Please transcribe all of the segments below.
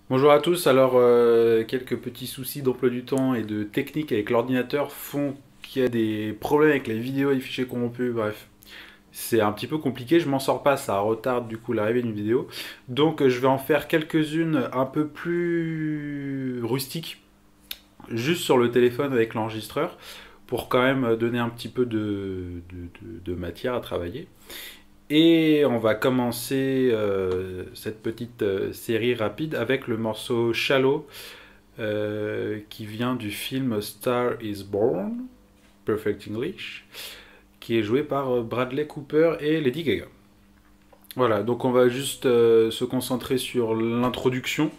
Bonjour à tous, alors quelques petits soucis d'emploi du temps et de technique avec l'ordinateur font qu'il y a des problèmes avec les vidéos et les fichiers corrompus, bref. C'est un petit peu compliqué, je m'en sors pas, ça retarde du coup l'arrivée d'une vidéo. Donc je vais en faire quelques-unes un peu plus rustiques, juste sur le téléphone avec l'enregistreur, pour quand même donner un petit peu de matière à travailler. Et on va commencer cette petite série rapide avec le morceau Shallow qui vient du film Star is Born, Perfect English, qui est joué par Bradley Cooper et Lady Gaga. Voilà, donc on va juste se concentrer sur l'introduction,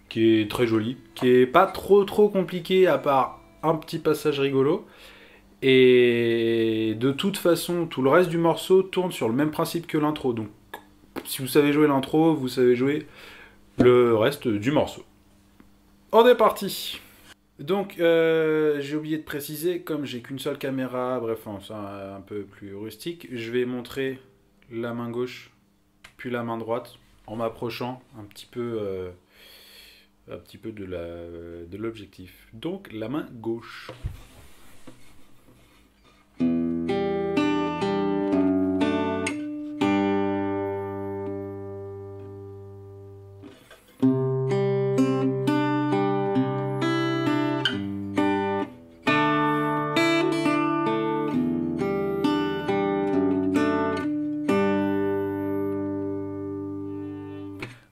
qui est très jolie, qui est pas trop compliquée à part un petit passage rigolo. Et de toute façon, tout le reste du morceau tourne sur le même principe que l'intro. Donc, si vous savez jouer l'intro, vous savez jouer le reste du morceau. On est parti. Donc, j'ai oublié de préciser, comme j'ai qu'une seule caméra, bref, c'est un peu plus rustique, je vais montrer la main gauche, puis la main droite, en m'approchant un petit peu de l'objectif. Donc, la main gauche.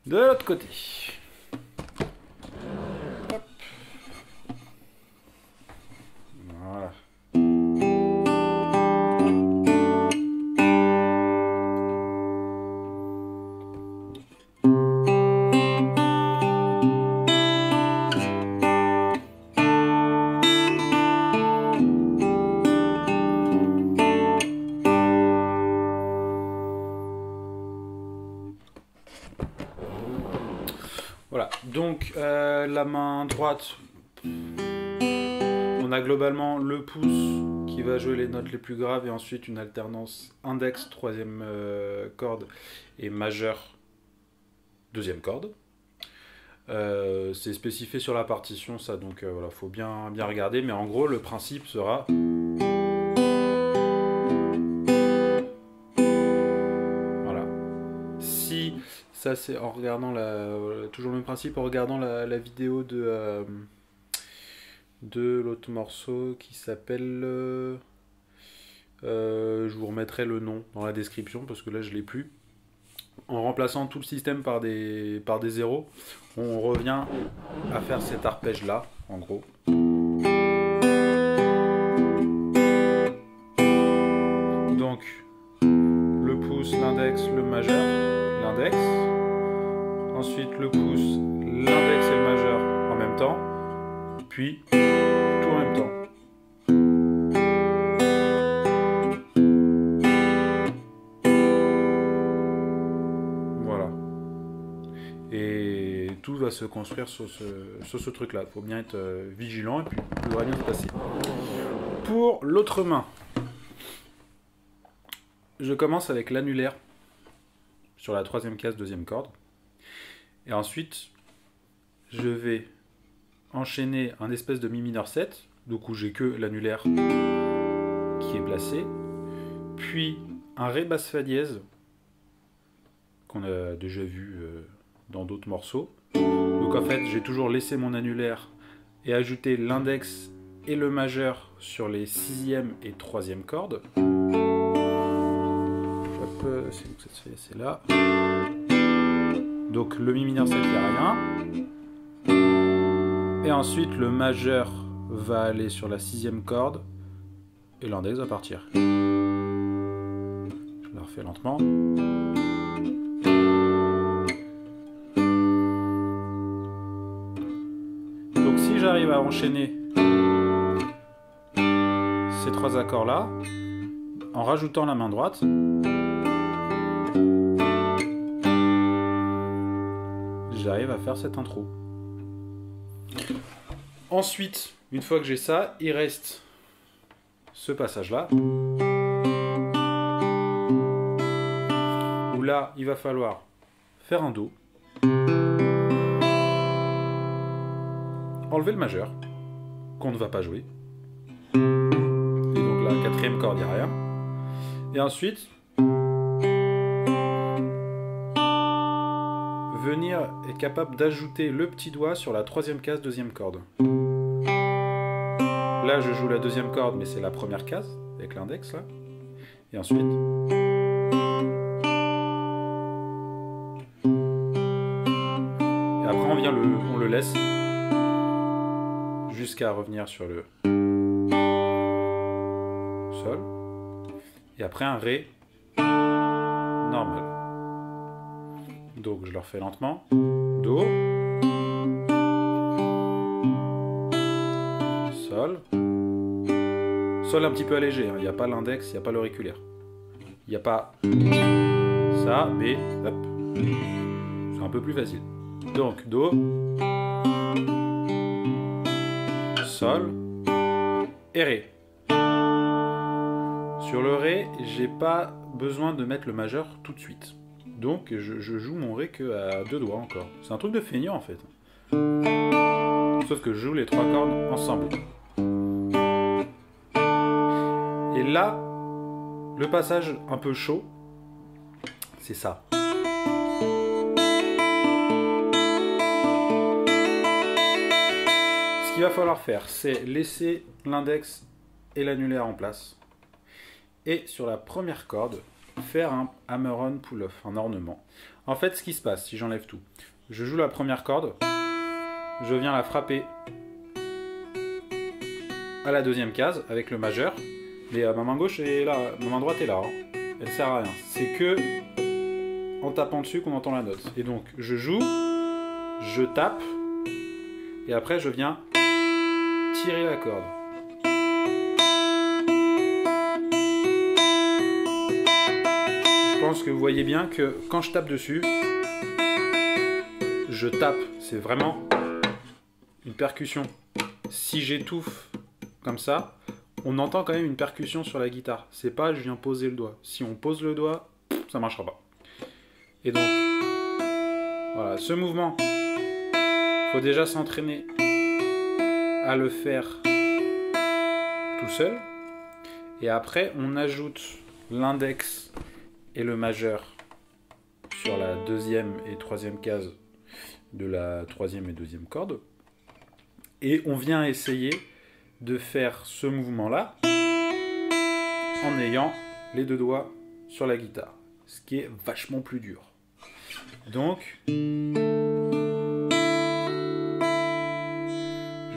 De l'autre côté. Hop. Voilà. Voilà, donc la main droite, on a globalement le pouce qui va jouer les notes les plus graves et ensuite une alternance index, troisième corde, et majeur, deuxième corde. C'est spécifié sur la partition ça, donc voilà, faut bien regarder, mais en gros le principe sera... Voilà. Si... Ça, c'est en regardant toujours le même principe, en regardant la vidéo de l'autre morceau qui s'appelle. Je vous remettrai le nom dans la description parce que là, je l'ai plus. En remplaçant tout le système par des zéros, on revient à faire cet arpège-là, en gros. Donc, le pouce, l'index, le majeur, l'index. Ensuite le pouce, l'index et le majeur en même temps, puis tout en même temps. Voilà. Et tout va se construire sur ce truc-là. Il faut bien être vigilant et puis tout devrait bien se passer. Pour l'autre main, je commence avec l'annulaire sur la troisième case, deuxième corde. Et ensuite, je vais enchaîner un espèce de mi mineur 7, donc où j'ai que l'annulaire qui est placé, puis un ré basse fa dièse, qu'on a déjà vu dans d'autres morceaux. Donc en fait, j'ai toujours laissé mon annulaire et ajouté l'index et le majeur sur les sixième et troisième cordes. Hop, c'est là. Donc le mi mineur 7, il n'y a rien. Et ensuite le majeur va aller sur la sixième corde et l'index va partir. Je le refais lentement. Donc si j'arrive à enchaîner ces trois accords là, en rajoutant la main droite, j'arrive à faire cette intro. Ensuite, une fois que j'ai ça, il reste ce passage-là, où là, il va falloir faire un Do, enlever le majeur, qu'on ne va pas jouer. Et donc la quatrième corde, il n'y a rien. Et ensuite, venir être capable d'ajouter le petit doigt sur la troisième case, deuxième corde. Là, je joue la deuxième corde, mais c'est la première case, avec l'index, là. Et ensuite... Et après, on le laisse jusqu'à revenir sur le sol. Et après, un ré normal. Donc, je le refais lentement. Do. Sol. Sol un petit peu allégé, hein. Il n'y a pas l'index, il n'y a pas l'auriculaire. Il n'y a pas ça, B, hop. C'est un peu plus facile. Donc, Do. Sol. Et Ré. Sur le Ré, j'ai pas besoin de mettre le majeur tout de suite. Donc, je joue mon Ré que à deux doigts encore. C'est un truc de feignant en fait. Sauf que je joue les trois cordes ensemble. Et là, le passage un peu chaud, c'est ça. Ce qu'il va falloir faire, c'est laisser l'index et l'annulaire en place. Et sur la première corde, faire un hammer-on pull-off, un ornement. En fait, ce qui se passe, si j'enlève tout, je joue la première corde, je viens la frapper à la deuxième case avec le majeur, mais ma main gauche est là, ma main droite est là, hein. Elle sert à rien. C'est que en tapant dessus qu'on entend la note. Et donc, je joue, je tape, et après je viens tirer la corde. Je pense que vous voyez bien que quand je tape dessus, je tape. C'est vraiment une percussion. Si j'étouffe comme ça, on entend quand même une percussion sur la guitare. C'est pas je viens poser le doigt. Si on pose le doigt, ça marchera pas. Et donc, voilà, ce mouvement, faut déjà s'entraîner à le faire tout seul. Et après, on ajoute l'index et le majeur sur la deuxième et troisième case de la troisième et deuxième corde. Et on vient essayer de faire ce mouvement-là en ayant les deux doigts sur la guitare. Ce qui est vachement plus dur. Donc, je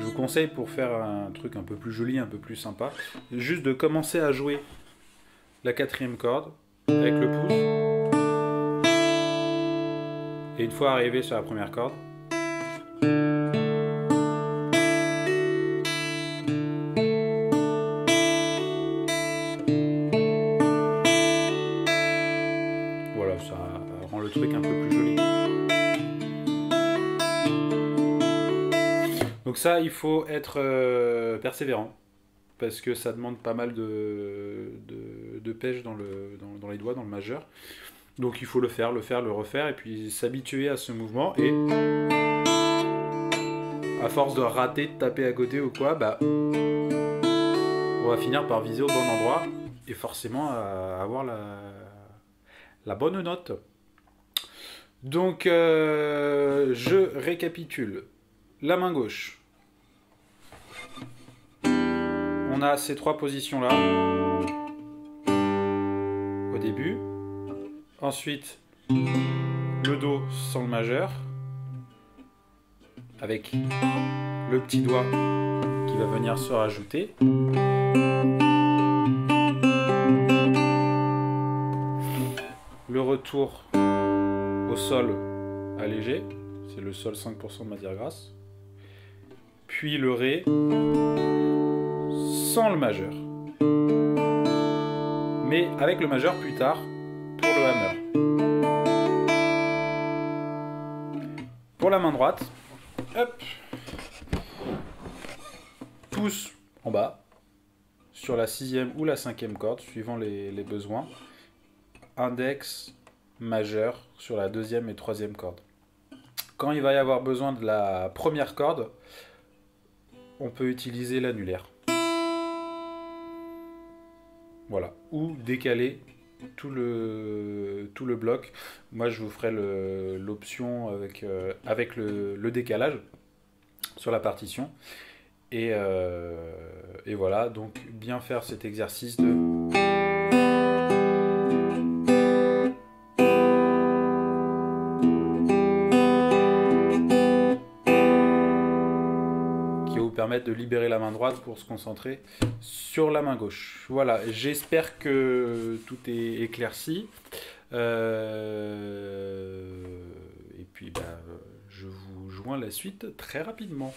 vous conseille pour faire un truc un peu plus joli, un peu plus sympa, juste de commencer à jouer la quatrième corde avec le pouce. Et une fois arrivé sur la première corde, voilà, ça rend le truc un peu plus joli. Donc ça, il faut être persévérant, parce que ça demande pas mal de pêche dans les doigts, dans le majeur. Donc il faut le faire, le refaire, et puis s'habituer à ce mouvement. Et à force de rater, de taper à côté ou quoi, bah, on va finir par viser au bon endroit, et forcément avoir la bonne note. Donc je récapitule. La main gauche. On a ces trois positions-là au début. Ensuite, le Do sans le majeur, avec le petit doigt qui va venir se rajouter. Le retour au sol allégé, c'est le sol 5% de matière grasse. Puis le Ré sans le majeur, mais avec le majeur plus tard pour le hammer. Pour la main droite, hop, pouce en bas sur la sixième ou la cinquième corde suivant les besoins, index majeur sur la deuxième et troisième corde. Quand il va y avoir besoin de la première corde, on peut utiliser l'annulaire. Voilà. Ou décaler tout le bloc. Moi, je vous ferai l'option avec le décalage sur la partition. Et voilà, donc bien faire cet exercice qui va vous permettre de libérer la main droite pour se concentrer sur la main gauche. Voilà, j'espère que tout est éclairci. Et puis, je vous joins la suite très rapidement.